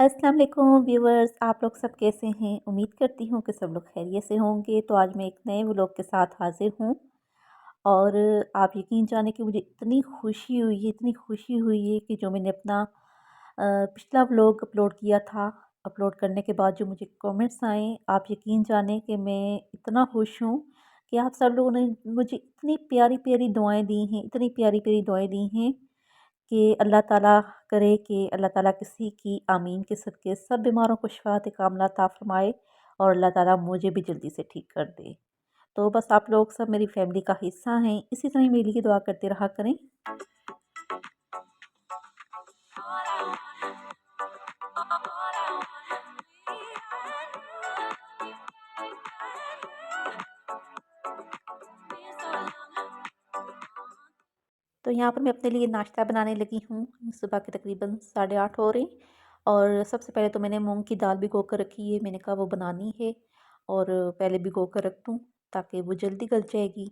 अस्सलाम वालेकुम व्यूअर्स, आप लोग सब कैसे हैं? उम्मीद करती हूँ कि सब लोग खैरियत से होंगे। तो आज मैं एक नए व्लॉग के साथ हाज़िर हूँ और आप यकीन जाने कि मुझे इतनी खुशी हुई है कि जो मैंने अपना पिछला व्लॉग अपलोड किया था, अपलोड करने के बाद जो मुझे कमेंट्स आए, आप यकीन जाने कि मैं इतना खुश हूँ कि आप सब लोगों ने मुझे इतनी प्यारी-प्यारी दुआएँ दी हैं, इतनी प्यारी-प्यारी दुआएँ दी हैं कि अल्लाह ताला करे कि अल्लाह ताला किसी की आमीन के सदक़े सब बीमारों को शिफ़ात कामिला अता फ़रमाए और अल्लाह ताला मुझे भी जल्दी से ठीक कर दे। तो बस आप लोग सब मेरी फ़ैमिली का हिस्सा हैं, इसी तरह मेरे लिए दुआ करते रहा करें। तो यहाँ पर मैं अपने लिए नाश्ता बनाने लगी हूँ। सुबह के तकरीबन 8:30 हो रहे हैं और सबसे पहले तो मैंने मूँग की दाल भिगो कर रखी है। मैंने कहा वो बनानी है और पहले भिगो कर रख दूँ ताकि वो जल्दी गल जाएगी।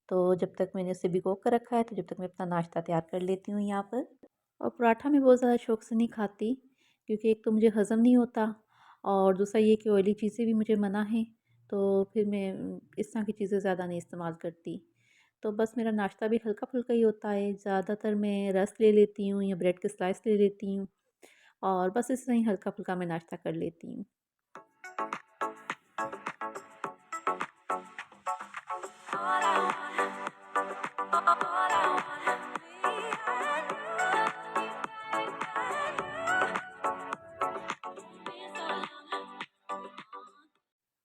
तो जब तक मैंने उसे भिगो कर रखा है तो जब तक मैं अपना नाश्ता तैयार कर लेती हूँ यहाँ पर। और पराठा मैं बहुत ज़्यादा शौक़ से नहीं खाती क्योंकि एक तो मुझे हज़म नहीं होता और दूसरा ये कि ऑयली चीज़ें भी मुझे मना हैं। तो फिर मैं इस तरह की चीज़ें ज़्यादा नहीं इस्तेमाल करती। तो बस मेरा नाश्ता भी हल्का-फुल्का ही होता है। ज़्यादातर मैं रस्क ले लेती हूँ या ब्रेड के स्लाइस ले लेती हूँ और बस इस तरह ही हल्का-फुल्का मैं नाश्ता कर लेती हूँ।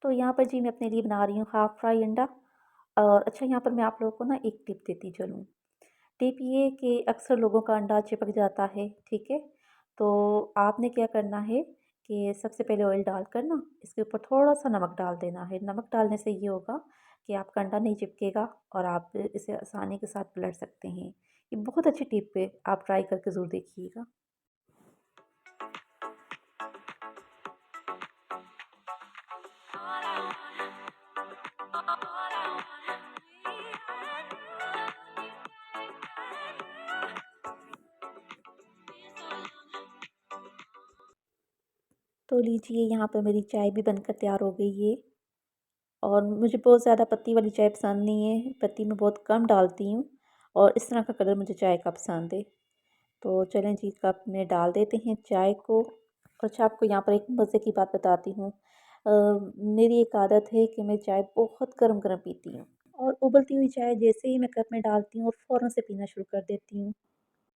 तो यहाँ पर जी मैं अपने लिए बना रही हूँ हाफ़ फ्राई अंडा। और अच्छा, यहाँ पर मैं आप लोगों को ना एक टिप देती चलूँ। टिप ये कि अक्सर लोगों का अंडा चिपक जाता है, ठीक है? तो आपने क्या करना है कि सबसे पहले ऑयल डालकर ना इसके ऊपर थोड़ा-सा नमक डाल देना है। नमक डालने से ये होगा कि आपका अंडा नहीं चिपकेगा और आप इसे आसानी के साथ पलट सकते हैं। ये बहुत अच्छी टिप है, आप ट्राई करके ज़रूर देखिएगा। तो लीजिए, यहाँ पर मेरी चाय भी बनकर तैयार हो गई है और मुझे बहुत ज़्यादा पत्ती वाली चाय पसंद नहीं है, पत्ती मैं बहुत कम डालती हूँ और इस तरह का कलर मुझे चाय का पसंद है। तो चलें जी, कप में डाल देते हैं चाय को। अच्छा, आपको यहाँ पर एक मज़े की बात बताती हूँ। मेरी एक आदत है कि मैं चाय बहुत गरम-गरम पीती हूँ और उबलती हुई चाय जैसे ही मैं कप में डालती हूँ और फ़ौरन से पीना शुरू कर देती हूँ।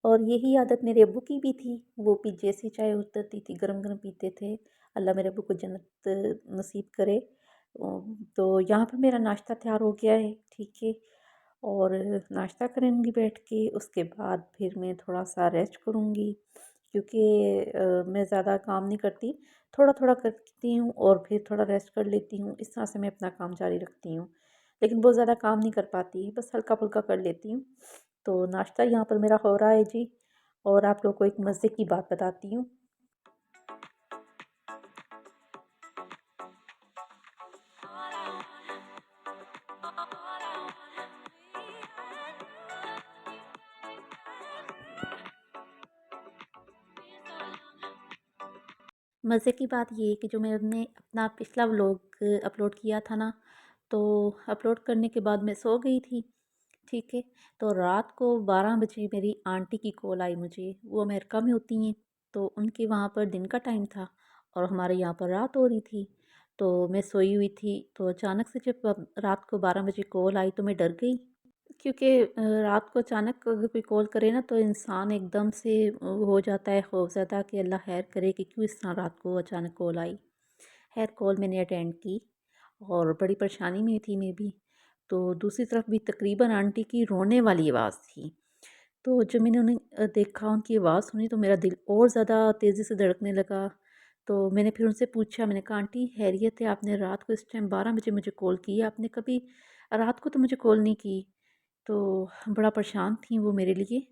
और यही आदत मेरे अब्बू की भी थी, वो भी जैसी चाय उतरती थी गरम-गरम पीते थे। अल्लाह मेरे अब्बू को जन्नत नसीब करे। तो यहाँ पर मेरा नाश्ता तैयार हो गया है, ठीक है? और नाश्ता करूँगी बैठ के, उसके बाद फिर मैं थोड़ा-सा रेस्ट करूँगी क्योंकि मैं ज़्यादा काम नहीं करती, थोड़ा-थोड़ा करती हूँ और फिर थोड़ा रेस्ट कर लेती हूँ। इस तरह से मैं अपना काम जारी रखती हूँ, लेकिन बहुत ज़्यादा काम नहीं कर पाती, बस हल्का-फुल्का कर लेती हूँ। तो नाश्ता यहाँ पर मेरा हो रहा है जी। और आप लोगों को एक मज़े की बात बताती हूँ। मज़े की बात ये है कि जो मैंने अपना पिछला व्लॉग अपलोड किया था ना, तो अपलोड करने के बाद मैं सो गई थी, ठीक है? तो रात को 12 बजे मेरी आंटी की कॉल आई मुझे, वो अमेरिका में होती हैं, तो उनके वहाँ पर दिन का टाइम था और हमारे यहाँ पर रात हो रही थी। तो मैं सोई हुई थी, तो अचानक से जब रात को 12 बजे कॉल आई तो मैं डर गई। क्योंकि रात को अचानक अगर कोई कॉल करे ना तो इंसान एकदम से हो जाता है खौफ़ज़दा कि अल्लाह खैर करे कि क्यों इस तरह रात को अचानक कॉल आई। खैर कॉल मैंने अटेंड की और बड़ी परेशानी में थी मैं भी। तो दूसरी तरफ भी तकरीबन आंटी की रोने वाली आवाज़ थी। तो जब मैंने उन्हें देखा, उनकी आवाज़ सुनी तो मेरा दिल और ज़्यादा तेज़ी से धड़कने लगा। तो मैंने फिर उनसे पूछा, मैंने कहा आंटी खैरियत है? आपने रात को इस टाइम 12 बजे मुझे कॉल की, आपने कभी रात को तो मुझे कॉल नहीं की। तो बड़ा परेशान थी वो मेरे लिए।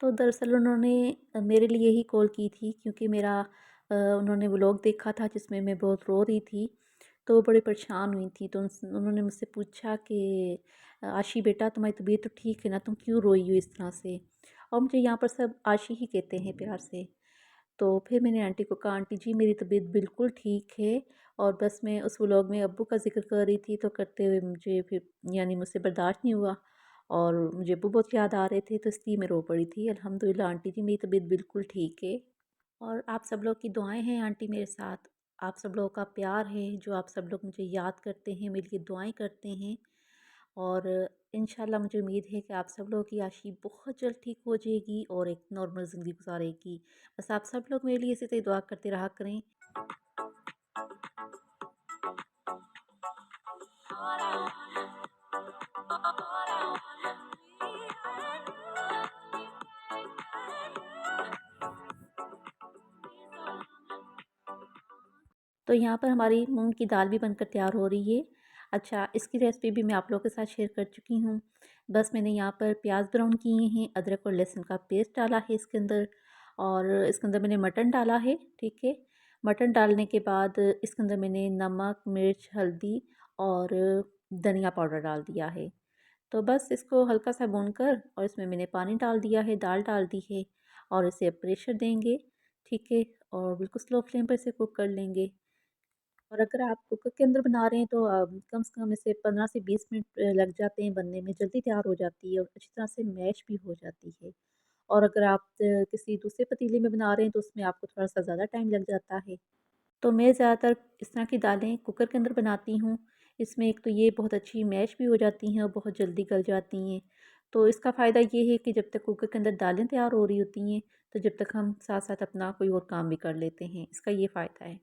तो दरअसल उन्होंने मेरे लिए ही कॉल की थी क्योंकि मेरा उन्होंने व्लॉग देखा था जिसमें मैं बहुत रो रही थी, तो वो बड़े परेशान हुई थी। तो उन्होंने मुझसे पूछा कि आशी बेटा, तुम्हारी तबीयत तो ठीक है ना, तुम क्यों रोई हो इस तरह से? और मुझे यहाँ पर सब आशी ही कहते हैं प्यार से। तो फिर मैंने आंटी को कहा, आंटी जी मेरी तबीयत बिल्कुल ठीक है। और बस मैं उस व्लॉग में अब्बू का ज़िक्र कर रही थी, तो करते हुए मुझे फिर यानी मुझसे बर्दाश्त नहीं हुआ और मुझे अब्बू बहुत याद आ रहे थे, तो इसलिए मैं रो पड़ी थी। अल्हम्दुलिल्लाह आंटी जी मेरी तबीयत बिल्कुल ठीक है। और आप सब लोग की दुआएं हैं आंटी मेरे साथ, आप सब लोगों का प्यार है, जो आप सब लोग मुझे याद करते हैं, मेरे लिए दुआएं करते हैं। और इंशाल्लाह मुझे उम्मीद है कि आप सब लोगों की आशी बहुत जल्द ठीक हो जाएगी और एक नॉर्मल ज़िंदगी गुजारेगी। बस आप सब लोग मेरे लिए इसी तरह दुआ करते रहा करें। तो यहाँ पर हमारी मूंग की दाल भी बनकर तैयार हो रही है। अच्छा, इसकी रेसिपी भी मैं आप लोगों के साथ शेयर कर चुकी हूँ। बस मैंने यहाँ पर प्याज ब्राउन किए हैं, अदरक और लहसुन का पेस्ट डाला है इसके अंदर, और इसके अंदर मैंने मटन डाला है। ठीक है, मटन डालने के बाद इसके अंदर मैंने नमक, मिर्च, हल्दी और धनिया पाउडर डाल दिया है। तो बस इसको हल्का सा भूनकर और इसमें मैंने पानी डाल दिया है, दाल डाल दी है और इसे अब प्रेशर देंगे। ठीक है, और बिल्कुल स्लो फ्लेम पर इसे कुक कर लेंगे। और अगर आप कुकर के अंदर बना रहे हैं तो कम से कम इसे 15 से 20 मिनट लग जाते हैं बनने में, जल्दी तैयार हो जाती है और अच्छी तरह से मैश भी हो जाती है। और अगर आप किसी दूसरे पतीले में बना रहे हैं तो उसमें आपको थोड़ा-सा ज़्यादा टाइम लग जाता है। तो मैं ज़्यादातर इस तरह की दालें कुकर के अंदर बनाती हूँ। इसमें एक तो ये बहुत अच्छी मैश भी हो जाती हैं और बहुत जल्दी गल जाती हैं। तो इसका फ़ायदा ये है कि जब तक कुकर के अंदर दालें तैयार हो रही होती हैं, तो जब तक हम साथ-साथ अपना कोई और काम भी कर लेते हैं। इसका ये फ़ायदा है।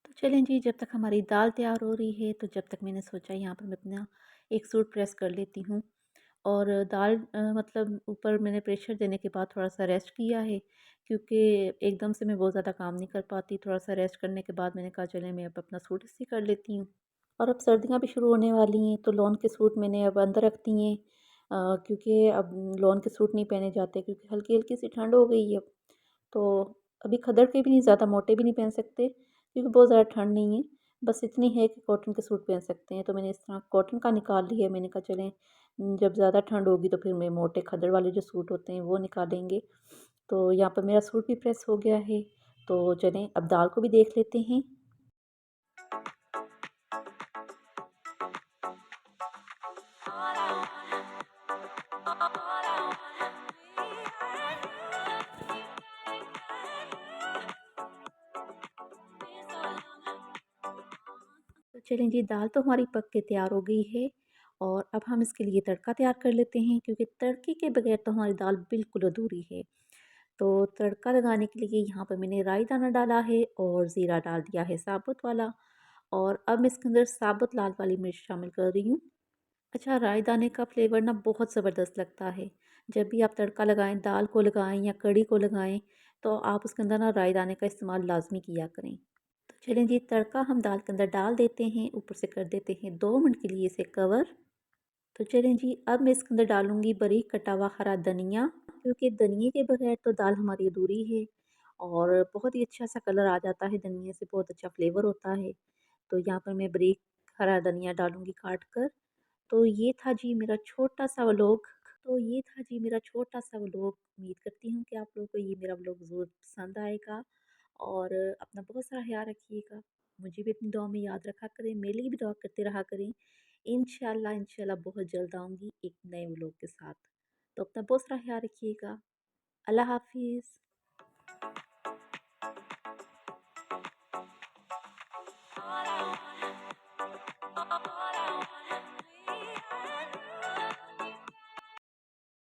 तो चलें जी, जब तक हमारी दाल तैयार हो रही है, तो जब तक मैंने सोचा यहाँ पर मैं अपना एक सूट प्रेस कर लेती हूँ। और दाल मतलब ऊपर मैंने प्रेशर देने के बाद थोड़ा-सा रेस्ट किया है, क्योंकि एकदम से मैं बहुत ज़्यादा काम नहीं कर पाती। थोड़ा-सा रेस्ट करने के बाद मैंने कहा चलें मैं अब अपना सूट इस्त्री कर लेती हूँ। और अब सर्दियाँ भी शुरू होने वाली हैं, तो लॉन के सूट मैंने अब अंदर रख दिए हैं, क्योंकि अब लॉन के सूट नहीं पहने जाते, क्योंकि हल्की-हल्की सी ठंड हो गई है अब। तो अभी खद्दड़ के भी नहीं, ज़्यादा मोटे भी नहीं पहन सकते, क्योंकि बहुत ज़्यादा ठंड नहीं है। बस इतनी है कि कॉटन के सूट पहन सकते हैं, तो मैंने इस तरह कॉटन का निकाल लिया है। मैंने कहा चलें जब ज़्यादा ठंड होगी तो फिर मैं मोटे खद्दड़ वाले जो सूट होते हैं वो निकालेंगे। तो यहाँ पर मेरा सूट भी प्रेस हो गया है, तो चलें अब दाल को भी देख लेते हैं। तो चलें जी, दाल तो हमारी पक के तैयार हो गई है और अब हम इसके लिए तड़का तैयार कर लेते हैं, क्योंकि तड़के के बगैर तो हमारी दाल बिल्कुल अधूरी है। तो तड़का लगाने के लिए यहाँ पर मैंने राई दाना डाला है और ज़ीरा डाल दिया है साबुत वाला, और अब मैं इसके अंदर साबुत लाल वाली मिर्च शामिल कर रही हूँ। अच्छा, राई दाने का फ्लेवर ना बहुत ज़बरदस्त लगता है। जब भी आप तड़का लगाएं, दाल को लगाएं या कढ़ी को लगाएं, तो आप उसके अंदर ना राई दाने का इस्तेमाल लाजमी किया करें। तो चलें जी, तड़का हम दाल के अंदर डाल देते हैं, ऊपर से कर देते हैं 2 मिनट के लिए इसे कवर। तो चलें जी, अब मैं इसके अंदर डालूँगी बारीक कटा हुआ हरा धनिया, क्योंकि धनिये के बगैर तो दाल हमारी अधूरी है। और बहुत ही अच्छा सा कलर आ जाता है धनिये से, बहुत अच्छा फ्लेवर होता है। तो यहाँ पर मैं बारीक हरा धनिया डालूँगी काट कर। तो ये था जी मेरा छोटा-सा व्लॉग। उम्मीद करती हूँ कि आप लोगों को ये मेरा व्लॉग ज़रूर पसंद आएगा, और अपना बहुत सारा ख़्याल रखिएगा। मुझे भी अपनी दुआ में याद रखा करें, मेरे लिए भी दुआ करते रहा करें। इंशाल्लाह बहुत जल्द आऊँगी एक नए व्लॉग के साथ। तो अपना बहुत सारा ख़्याल रखिएगा। अल्लाह हाफ़िज़।